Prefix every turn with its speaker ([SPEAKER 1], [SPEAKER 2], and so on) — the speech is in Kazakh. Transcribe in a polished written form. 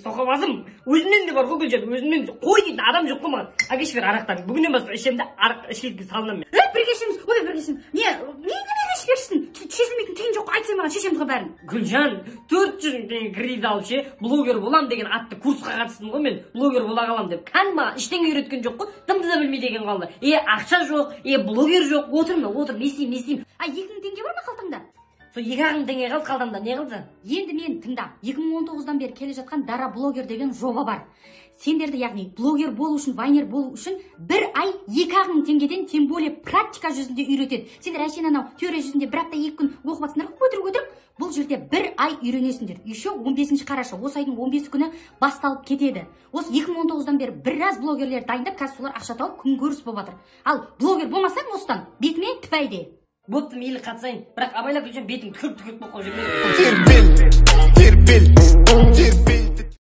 [SPEAKER 1] Соқамазым, өзімнен де бар ғой Гүлжан, өзімнен де. Қой дейтін адам жоқ қой маған. Әкеш бер арақтан. Бүгіннен бастап ішемді, арақ ішкенге салынам мен.
[SPEAKER 2] Бір кешеміз, ой бір кешеміз. Не ішпексің? Шешілмейтін түйін жоқ, айтсай маған шешеміз ғой бәрін.
[SPEAKER 1] Гүлжан, 400 мың теңге кредит алып ше, блогер болам деген атты курсқа қатыстым ғой мен. Блогер бола қалам деп. Кән маған ештеңе үйреткен жоқ қой. Дымды да білмейді екен қалды. Ақша жоқ, блогер жоқ. Отыр, не істеймін?
[SPEAKER 2] 2000 теңге бар ма қалтаңда?
[SPEAKER 1] Сол 2000 теңге қалды, қалдамда не қылды?
[SPEAKER 2] Енді мен тыңда, 2019-дан бері келе жатқан Дара блогер деген жоба бар. Сендерді, яғни блогер болу үшін, вайнер болу үшін бір ай 2000 теңгеден, тем более практика жүзінде үйретеді. Сендер әшейін анау теория жүзінде бір апта 2 күн оқып жатсыңдар, көтіріп. Бұл жерде бір ай үйренесіңдер. Еще 15 қараша, осы айдың 15 күні басталып кетеді. Осы 2019-дан бері біраз блогерлер дайындап, қазір солар ақша тауып күн көріс болып жатыр. Ал блогер болмасаң осыдан бетіңе тіпәйде.
[SPEAKER 1] Бопты мейлі қатсайын, бірақ абайлап Гүлжан бетің түкіріп болып қойып жүрмесін.